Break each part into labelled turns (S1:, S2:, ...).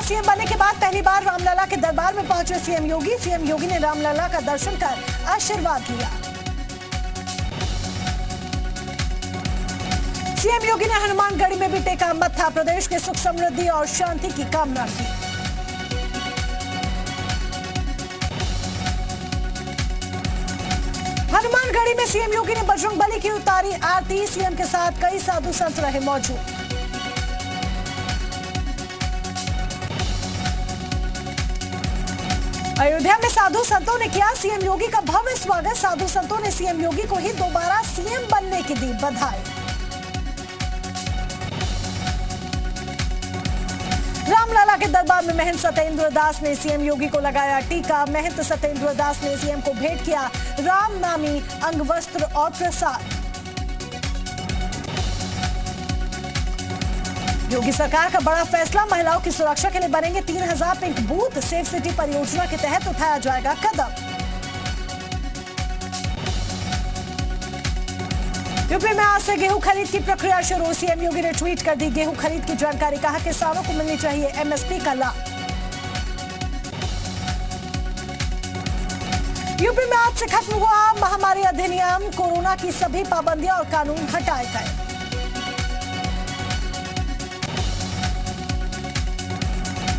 S1: CM बनने के बाद पहली बार रामलला के दरबार में पहुंचे सीएम योगी। सीएम योगी ने रामलला का दर्शन कर आशीर्वाद लिया। सीएम योगी ने हनुमानगढ़ी में भी टेका मत्था, प्रदेश के सुख समृद्धि और शांति की कामना की। हनुमानगढ़ी में सीएम योगी ने बजरंगबली की उतारी आरती। सीएम के साथ कई साधु संत रहे मौजूद। अयोध्या में साधु संतों ने किया सीएम योगी का भव्य स्वागत। साधु संतों ने सीएम योगी को ही दोबारा सीएम बनने की दी बधाई। रामलला के दरबार में महंत सत्येंद्र दास ने सीएम योगी को लगाया टीका। महंत सत्येंद्र दास ने सीएम को भेंट किया राम नामी अंगवस्त्र और प्रसाद। योगी सरकार का बड़ा फैसला, महिलाओं की सुरक्षा के लिए बनेंगे 3000 पिंक बूथ। सेफ सिटी परियोजना के तहत उठाया जाएगा कदम। यूपी में आज से गेहूं खरीद की प्रक्रिया शुरू। सीएम योगी ने ट्वीट कर दी गेहूं खरीद की जानकारी, कहा किसानों को मिलनी चाहिए एमएसपी का लाभ। यूपी में आज से खत्म हुआ महामारी अधिनियम, कोरोना की सभी पाबंदियां और कानून हटाए गए।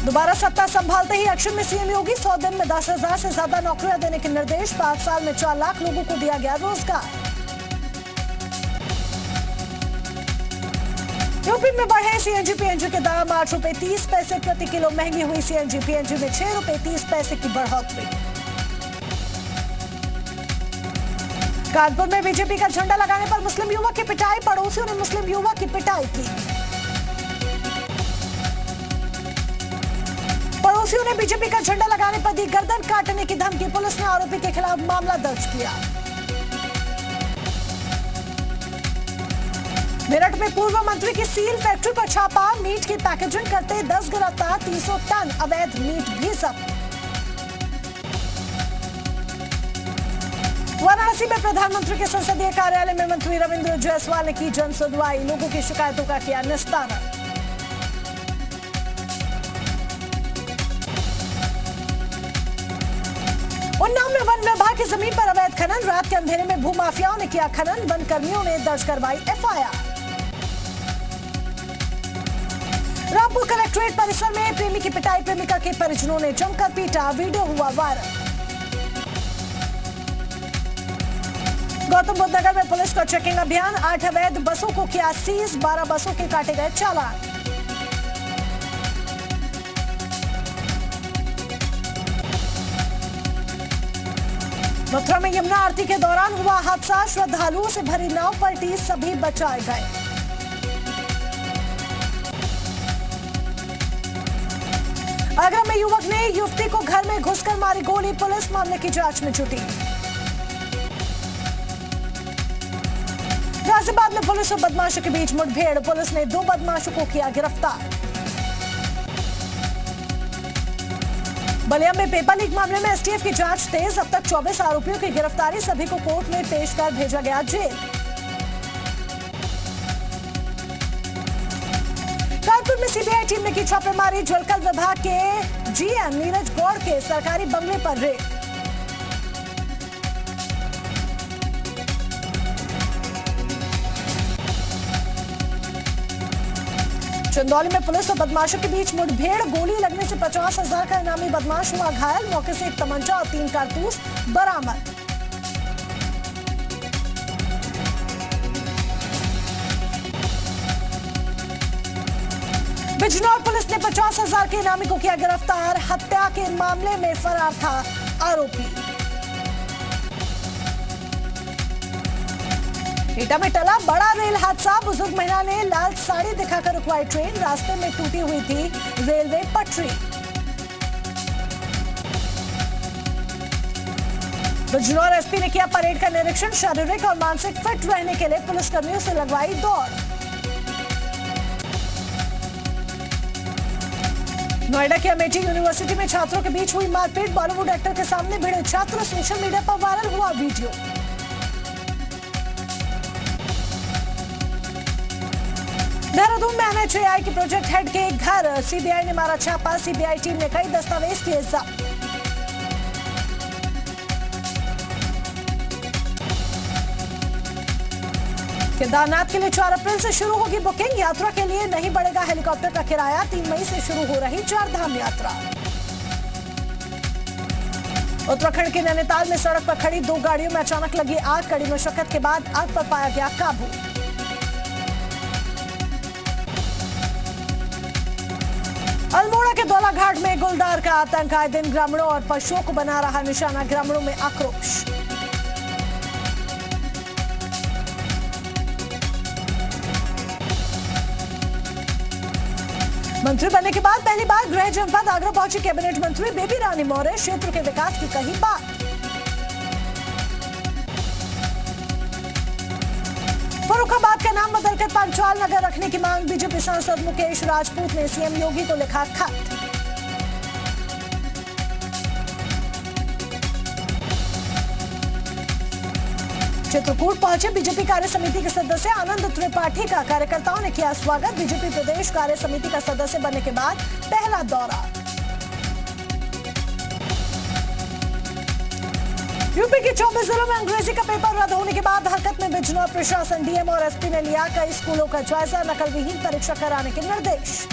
S1: दोबारा सत्ता संभालते ही एक्शन में सीएम योगी, 100 दिन में 10,000 से ज्यादा नौकरियां देने के निर्देश। 5 साल में 4 लाख लोगों को दिया गया रोजगार। यूपी में बढ़े सीएनजी पीएनजी के दाम, 8 रुपए 30 पैसे प्रति किलो महंगी हुई सीएनजी पीएनजी में 6 रुपए 30 पैसे की बढ़ोतरी। कानपुर में बीजेपी का झंडा लगाने पर मुस्लिम युवक की पिटाई, पड़ोसियों ने मुस्लिम युवक की पिटाई की। पड़ोसियों ने बीजेपी का झंडा लगाने पर दी गर्दन काटने की धमकी, पुलिस ने आरोपी के खिलाफ मामला दर्ज किया। मेरठ में पूर्व मंत्री की सील फैक्ट्री पर छापा, मीट की पैकेजिंग करते 10 गिरफ्तार, 300 टन अवैध मीट भी जब्त। वाराणसी में प्रधानमंत्री के संसदीय कार्यालय में मंत्री रविंद्र जायसवाल ने की जन सुनवाई, लोगों की शिकायतों का किया निस्तारण। उन्नाव में वन विभाग की जमीन पर अवैध खनन, रात के अंधेरे में भूमाफियाओं ने किया खनन, वन कर्मियों ने दर्ज करवाई एफआईआर। रामपुर कलेक्ट्रेट परिसर में प्रेमी की पिटाई, प्रेमिका के परिजनों ने जमकर पीटा, वीडियो हुआ वायरल। गौतम बुद्ध नगर में पुलिस का चेकिंग अभियान, 8 अवैध बसों को किया सीज, 12 बसों के काटे गए चालान। मथुरा में यमुना आरती के दौरान हुआ हादसा, श्रद्धालुओं से भरी नाव पलटी, सभी बचाए गए। आगरा में युवक ने युवती को घर में घुसकर मारी गोली, पुलिस मामले की जांच में जुटी। गाजियाबाद में पुलिस और बदमाशों के बीच मुठभेड़, पुलिस ने 2 बदमाशों को किया गिरफ्तार। बलिया में पेपर लीक मामले में एसटीएफ की जांच तेज, अब तक 24 आरोपियों की गिरफ्तारी, सभी को कोर्ट में पेश कर भेजा गया जेल। कानपुर में सीबीआई टीम ने की छापेमारी, जलकल विभाग के जीएम नीरज गौड़ के सरकारी बंगले पर रेड। चंदौली में पुलिस और बदमाशों के बीच मुठभेड़, गोली लगने से 50,000 का इनामी बदमाश हुआ घायल, मौके से 1 तमंचा और 3 कारतूस बरामद। बिजनौर पुलिस ने 50,000 के इनामी को किया गिरफ्तार, हत्या के मामले में फरार था आरोपी। एटा में टला बड़ा रेल हादसा, बुजुर्ग महिला ने लाल साड़ी दिखाकर रुकवाई ट्रेन, रास्ते में टूटी हुई थी रेलवे पटरी। बिजनौर एसपी ने किया परेड का निरीक्षण, शारीरिक और मानसिक फिट रहने के लिए पुलिसकर्मियों से लगवाई दौड़। नोएडा के अमेठी यूनिवर्सिटी में छात्रों के बीच हुई मारपीट, बॉलीवुड एक्टर के सामने भिड़े छात्र, सोशल मीडिया पर वायरल हुआ वीडियो। देहरादून में NHAI के प्रोजेक्ट हेड के घर सीबीआई ने मारा छापा। सीबीआई टीम ने कई दस्तावेज किए जब्त। केदारनाथ के लिए 4 अप्रैल से शुरू होगी बुकिंग। यात्रा के लिए नहीं बढ़ेगा हेलीकॉप्टर का किराया। 3 मई से शुरू हो रही 4 धाम यात्रा। उत्तराखंड के नैनीताल में सड़क पर खड़ी 2 गाड़ियों में अचानक लगी आग। कड़ी मशक्कत के बाद आग पर पाया गया काबू। अल्मोड़ा के दौला घाट में गुलदार का आतंक। आए दिन ग्रामीणों और पशुओं को बना रहा निशाना। ग्रामीणों में आक्रोश। मंत्री बनने के बाद पहली बार गृह जनपद आगरा पहुंची कैबिनेट मंत्री बेबी रानी मौर्य। क्षेत्र के विकास की कही बात। फर्रुखाबाद का नाम बदलकर पंचाल नगर रखने की मांग। बीजेपी सांसद मुकेश राजपूत ने सीएम योगी को लिखा खत। चित्रकूट पहुंचे बीजेपी कार्य समिति के सदस्य आनंद त्रिपाठी का कार्यकर्ताओं ने किया स्वागत। बीजेपी प्रदेश कार्य समिति का सदस्य बनने के बाद पहला दौरा। यूपी के 24 जिलों में अंग्रेजी का पेपर रद्द होने के बाद हरकत में बिजनौर प्रशासन। डीएम और एसपी ने लिया कई स्कूलों का जायजा। नकल विहीन परीक्षा कराने के निर्देश।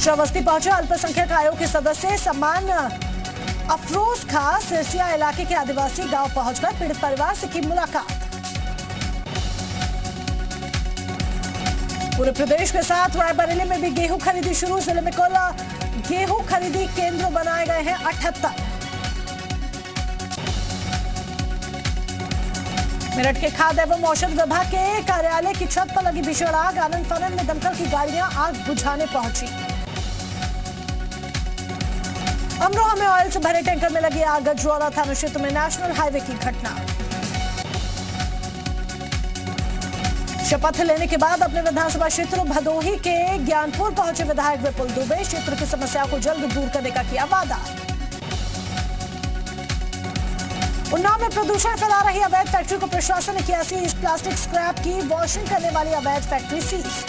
S1: श्रावस्ती पहुंचे अल्पसंख्यक आयोग के सदस्य। सम्मान अफरोज खां सिरसिया इलाके के आदिवासी गांव पहुंचकर पीड़ित परिवार से की मुलाकात। पूरे प्रदेश के साथ रायबरेली में भी गेहूं खरीदी शुरू। जिले में कुल गेहूं खरीदी केंद्र बनाए गए हैं 78। मेरठ के खाद्य एवं औषध विभाग के कार्यालय की छत पर लगी भीषण आग। आनंद फानन में दमकल की गाड़ियां आग बुझाने पहुंची। अमरोहा में ऑयल से भरे टैंकर में लगी आग। गजरौला थाना क्षेत्र में नेशनल हाईवे की घटना। शपथ लेने के बाद अपने विधानसभा क्षेत्र भदोही के ज्ञानपुर पहुंचे विधायक विपुल दुबे। क्षेत्र की समस्या को जल्द दूर करने का किया वादा। उन्नाव में प्रदूषण फैला रही अवैध फैक्ट्री को प्रशासन ने किया सीज। प्लास्टिक स्क्रैप की वॉशिंग करने वाली अवैध फैक्ट्री सीज।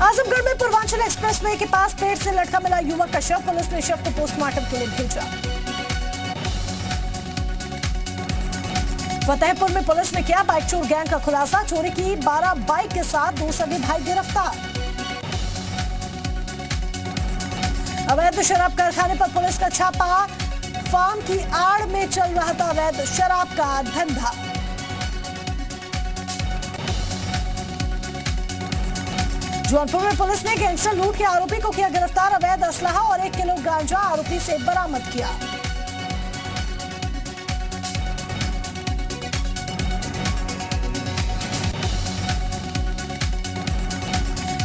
S1: आजमगढ़ में पूर्वांचल एक्सप्रेसवे के पास पेड़ से लटका मिला युवक का शव। पुलिस ने शव को पोस्टमार्टम के लिए भेजा। फतेहपुर में पुलिस ने किया बाइक चोर गैंग का खुलासा। चोरी की 12 बाइक के साथ 2 सगे भाई गिरफ्तार। अवैध शराब कारखाने पर पुलिस का छापा। फार्म की आड़ में चल रहा था अवैध शराब का धंधा। जौनपुर में पुलिस ने गैंगस्टर लूट के आरोपी को किया गिरफ्तार। अवैध असलहा और 1 किलो गांजा आरोपी से बरामद किया।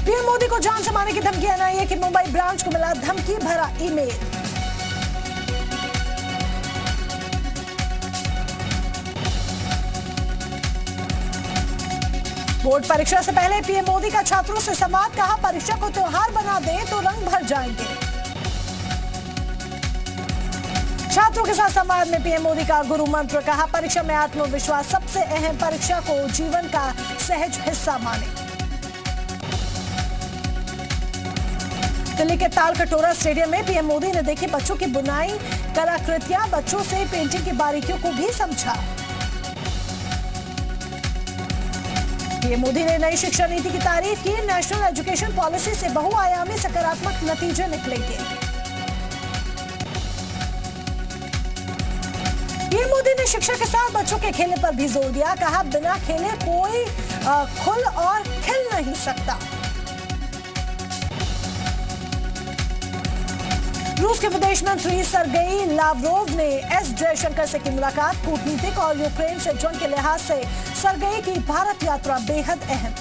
S1: पीएम मोदी को जान से मारने की धमकी। एनआईए की मुंबई ब्रांच को मिला धमकी भरा ईमेल। बोर्ड परीक्षा से पहले पीएम मोदी का छात्रों से संवाद। कहा परीक्षा को त्योहार बना दे तो रंग भर जाएंगे। छात्रों के साथ संवाद में पीएम मोदी का गुरु मंत्र। कहा परीक्षा में आत्मविश्वास सबसे अहम। परीक्षा को जीवन का सहज हिस्सा माने। दिल्ली के तालकटोरा स्टेडियम में पीएम मोदी ने देखी बच्चों की बुनाई कलाकृतियां। बच्चों से पेंटिंग की बारीकियों को भी समझा। पीएम मोदी ने नई शिक्षा नीति की तारीफ की। नेशनल एजुकेशन पॉलिसी से बहुआयामी सकारात्मक नतीजे निकलेंगे। पीएम मोदी ने शिक्षा के साथ बच्चों के खेलने पर भी जोर दिया। कहा बिना खेले कोई खुल और खिल नहीं सकता। रूस के विदेश मंत्री सरगेई लावरोव ने एस जयशंकर से की मुलाकात। कूटनीतिक और यूक्रेन से जंग के लिहाज से सरगेई की भारत यात्रा बेहद अहम।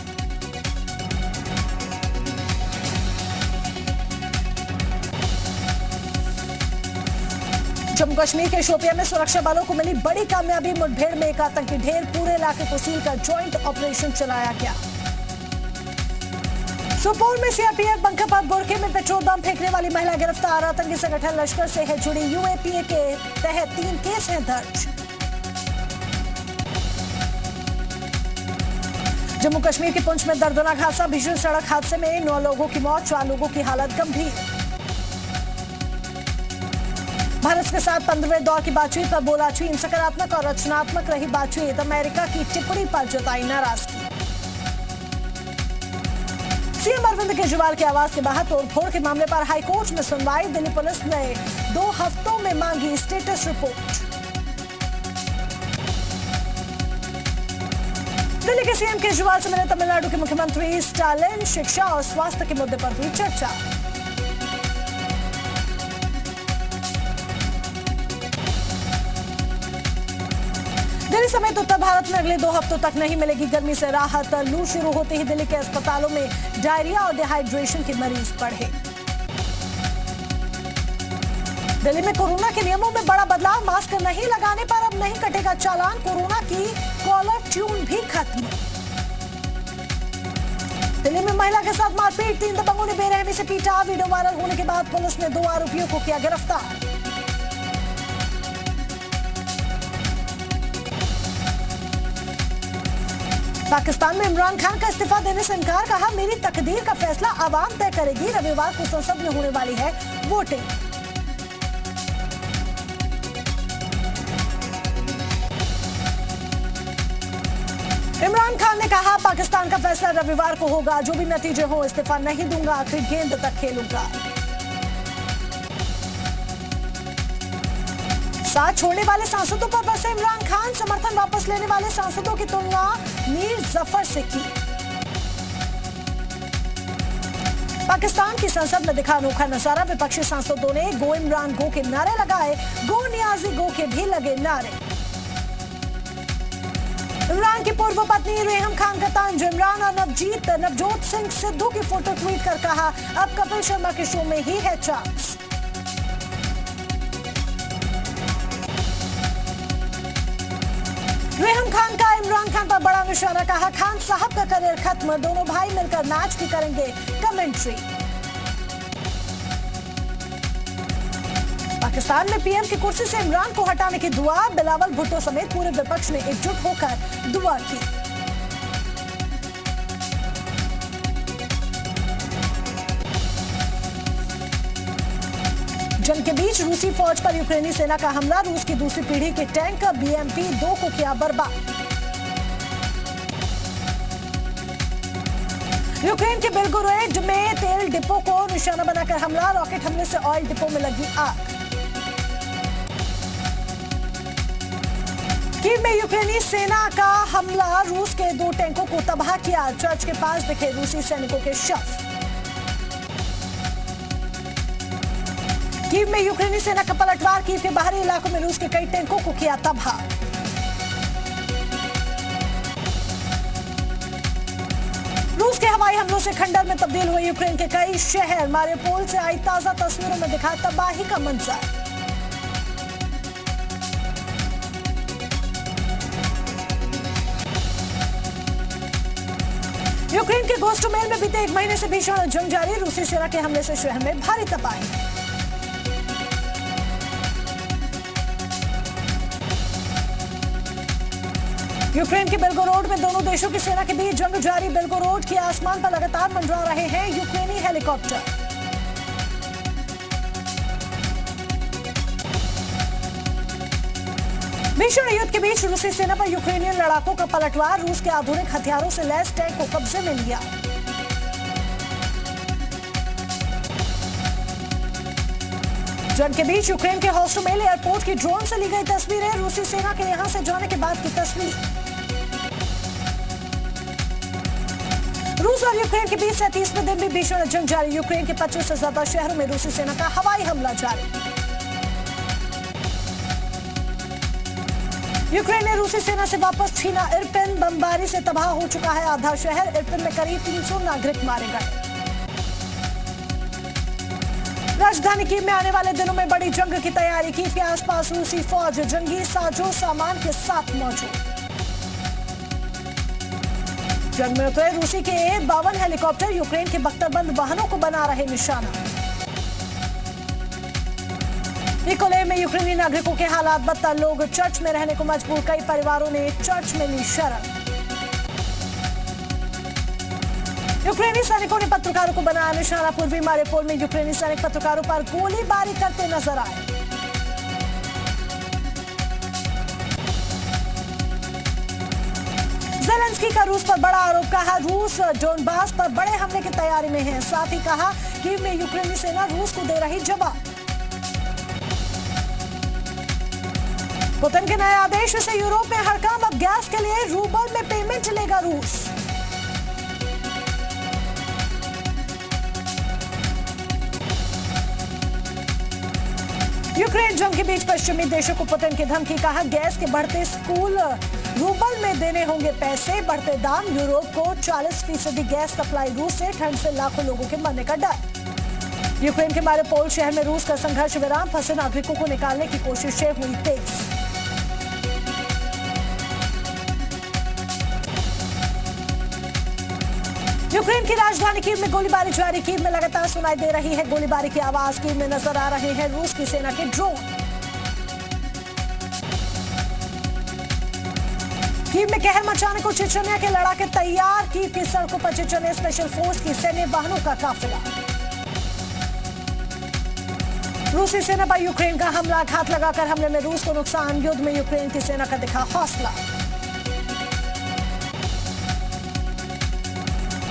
S1: जम्मू कश्मीर के शोपियां में सुरक्षा बलों को मिली बड़ी कामयाबी। मुठभेड़ में एक आतंकी ढेर। पूरे इलाके को सील कर ज्वाइंट ऑपरेशन चलाया गया। सुपौल में सीआरपीएफ बंकर पर बुरके में पेट्रोल बम फेंकने वाली महिला गिरफ्तार। आतंकी संगठन लश्कर से है जुड़ी यूएपीए के तहत 3 केस हैं दर्ज। जम्मू कश्मीर के पुंछ में दर्दनाक हादसा। भीषण सड़क हादसे में 9 लोगों की मौत, 4 लोगों की हालत गंभीर। भारत के साथ 15वें दौर की बातचीत पर बोला चीन। सकारात्मक और रचनात्मक रही बातचीत। अमेरिका की टिप्पणी पर जताई नाराजगी। सीएम अरविंद केजरीवाल के आवास के बाहर तोड़फोड़ के मामले पर हाईकोर्ट में सुनवाई। दिल्ली पुलिस ने 2 हफ्तों में मांगी स्टेटस रिपोर्ट। दिल्ली के सीएम केजरीवाल से मिले तमिलनाडु के मुख्यमंत्री स्टालिन। शिक्षा और स्वास्थ्य के मुद्दे पर हुई चर्चा। दिल्ली समेत उत्तर भारत में अगले 2 हफ्तों तक नहीं मिलेगी गर्मी से राहत। लू शुरू होते ही दिल्ली के अस्पतालों में डायरिया और डिहाइड्रेशन के मरीज बढ़े। दिल्ली में कोरोना के नियमों में बड़ा बदलाव। मास्क नहीं लगाने पर अब नहीं कटेगा चालान। कोरोना की कॉलर ट्यून भी खत्म। दिल्ली में महिला के साथ मारपीट। 3 दबंगों ने बेरहमी से पीटा। वीडियो वायरल होने के बाद पुलिस ने 2 आरोपियों को किया गिरफ्तार। पाकिस्तान में इमरान खान का इस्तीफा देने से इनकार। कहा, मेरी तकदीर का फैसला आवाम तय करेगी। रविवार को संसद में होने वाली है वोटिंग। इमरान खान ने कहा, पाकिस्तान का फैसला रविवार को होगा। जो भी नतीजे हो, इस्तीफा नहीं दूंगा। आखिरी गेंद तक खेलूंगा। साथ छोड़ने वाले सांसदों पर बरसे इमरान खान। समर्थन वापस लेने वाले सांसदों की तुलना मीर जफर से की। पाकिस्तान की संसद में दिखा अनोखा नजारा। विपक्षी सांसदों ने गो इमरान गो के नारे लगाए। गो नियाजी गो के भी लगे नारे। इमरान की पूर्व पत्नी रेहम खान का तंज। इमरान और नवजोत सिंह सिद्धू की फोटो ट्वीट कर कहा, अब कपिल शर्मा के शो में ही है चांस। रेहम खान का इमरान खान पर बड़ा निशाना। कहा, खान साहब का करियर खत्म। दोनों भाई मिलकर मैच भी करेंगे कमेंट्री। पाकिस्तान में पीएम की कुर्सी से इमरान को हटाने की दुआ। बिलावल भुट्टो समेत पूरे विपक्ष ने एकजुट होकर दुआ की। जंग के बीच रूसी फौज पर यूक्रेनी सेना का हमला। रूस की दूसरी पीढ़ी के टैंक BMP-2 को किया बर्बाद। यूक्रेन के बेलगोरोड में तेल डिपो को निशाना बनाकर हमला। रॉकेट हमले से ऑयल डिपो में लगी आग। कीव में यूक्रेनी सेना का हमला। रूस के 2 टैंकों को तबाह किया। चर्च के पास दिखे रूसी सैनिकों के शव। कीव में यूक्रेनी सेना का पलटवार। कीव के बाहरी इलाकों में रूस के कई टैंकों को किया तबाह। रूस के हवाई हमलों से खंडर में तब्दील हुए यूक्रेन के कई शहर। मारियोपोल से आई ताजा तस्वीरों में दिखा तबाही का मंजर। यूक्रेन के गोस्टोमेल में बीते 1 महीने से भीषण जंग जारी। रूसी सेना के हमले से शहर में भारी तबाही। यूक्रेन के बेलगोरोड में दोनों देशों की सेना के बीच जंग जारी। बेलगोरोड के आसमान पर लगातार मंडरा रहे हैं यूक्रेनी हेलीकॉप्टर। भीषण युद्ध के बीच रूसी सेना पर यूक्रेनियन लड़ाकों का पलटवार। रूस के आधुनिक हथियारों से लैस टैंक को कब्जे में लिया। जंग के बीच यूक्रेन के होस्टोमेल एयरपोर्ट की ड्रोन से ली गई तस्वीरें। रूसी सेना के यहां से जाने के बाद की तस्वीर। रूस और यूक्रेन के बीच 37वें दिन भी भीषण जंग जारी। यूक्रेन के 25 से ज्यादा शहरों में रूसी सेना का हवाई हमला जारी। यूक्रेन ने रूसी सेना से वापस छीना इरपिन। बमबारी से तबाह हो चुका है आधा शहर। इरपिन में करीब 300 नागरिक मारे गए। राजधानी कीव में आने वाले दिनों में बड़ी जंग की तैयारी। कीव के आसपास रूसी फौज जंगी साजो सामान के साथ मौजूद। जंग में उतरे रूसी के 52 हेलीकॉप्टर यूक्रेन के बख्तरबंद वाहनों को बना रहे निशाना। निकोलेव में यूक्रेनी नागरिकों के हालात बदतर, लोग चर्च में रहने को मजबूर, कई परिवारों ने चर्च में ली शरण। यूक्रेनी सैनिकों ने पत्रकारों को बनाया निशाना, पूर्वी मारिउपोल में यूक्रेनी सैनिक पत्रकारों पर गोलीबारी करते नजर आए। ज़ेलेंस्की का रूस पर बड़ा आरोप, कहा रूस डोनबास पर बड़े हमले की तैयारी में है। साथ ही कहा कीव में यूक्रेनी सेना रूस को दे रही जवाब। पुतिन के नए आदेश से यूरोप में हड़कंप, अब गैस के लिए रूबल में पेमेंट लेगा रूस। यूक्रेन जंग के बीच पश्चिमी देशों को पुतिन की धमकी, कहा गैस के बढ़ते स्कूल रूबल में देने होंगे पैसे, बढ़ते दाम, यूरोप को 40% गैस सप्लाई रूस से, ठंड से लाखों लोगों के मरने का डर। यूक्रेन के मारिउपोल शहर में रूस का संघर्ष विराम, फंसे नागरिकों को निकालने की कोशिशें हुई तेज। यूक्रेन की राजधानी कीव में गोलीबारी जारी, कीव में लगातार सुनाई दे रही है गोलीबारी की आवाज, कीव में नजर आ रहे हैं रूस की सेना के ड्रोन। कीव में कहर मचाने को चेचन्या के लड़ाके तैयार, कीव की सड़कों पर चेचन्या स्पेशल फोर्स की सैन्य वाहनों का काफिला। रूसी सेना पर यूक्रेन का हमला, घात लगाकर हमले में रूस को नुकसान, युद्ध में यूक्रेन की सेना का दिखा हौसला।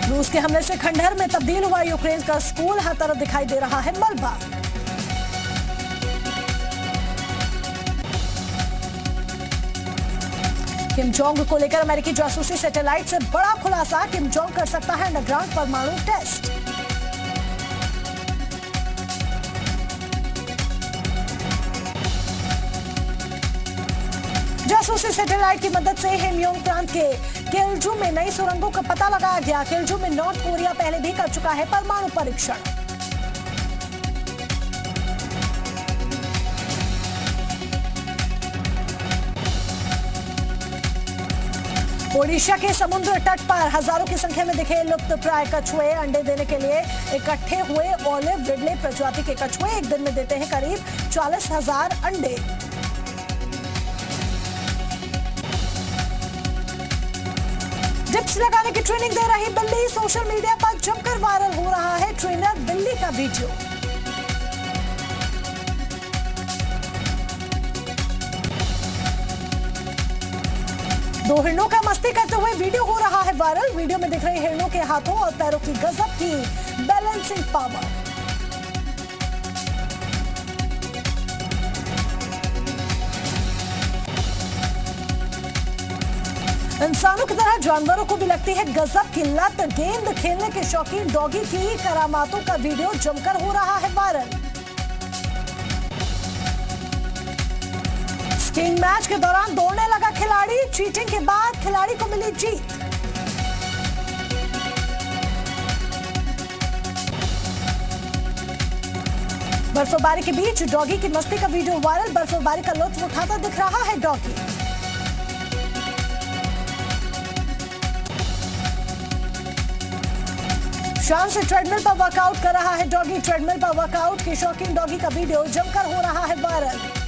S1: रूस के हमले से खंडहर में तब्दील हुआ यूक्रेन का स्कूल, हर तरफ दिखाई दे रहा है मलबा। किम जोंग को लेकर अमेरिकी जासूसी सैटेलाइट से बड़ा खुलासा, किम जोंग कर सकता है अंडरग्राउंड परमाणु टेस्ट। जासूसी सैटेलाइट की मदद से हेमयोंग प्रांत के किल्जू में नई सुरंगों का पता लगाया गया। किल्जू में नॉर्थ कोरिया पहले भी कर चुका है परमाणु परीक्षण। ओडिशा के समुद्र तट पर हजारों की संख्या में दिखे लुप्त प्राय कछुए, अंडे देने के लिए इकट्ठे हुए ओलिव रिडले प्रजाति के कछुए एक दिन में देते हैं करीब 40,000 अंडे। डिप्स लगाने की ट्रेनिंग दे रही बिल्ली, सोशल मीडिया पर जमकर वायरल हो रहा है ट्रेनर बिल्ली का वीडियो। दो हिरणों का मस्ती करते हुए वीडियो हो रहा है वायरल, वीडियो में दिख रहे हिरणों के हाथों और पैरों की गजब की बैलेंसिंग पावर। इंसानों की तरह जानवरों को भी लगती है गजब की लत, गेंद खेलने के शौकीन डॉगी की करामातों का वीडियो जमकर हो रहा है वायरल। स्कीइंग मैच के दौरान दौड़ने लगा खिलाड़ी, चीटिंग के बाद खिलाड़ी को मिली जीत। बर्फबारी के बीच डॉगी की मस्ती का वीडियो वायरल, बर्फबारी का लुत्फ उठाता दिख रहा है डॉगी। शान से ट्रेडमिल पर वर्कआउट कर रहा है डॉगी, ट्रेडमिल पर वर्कआउट के शौकीन डॉगी का वीडियो जमकर हो रहा है वायरल।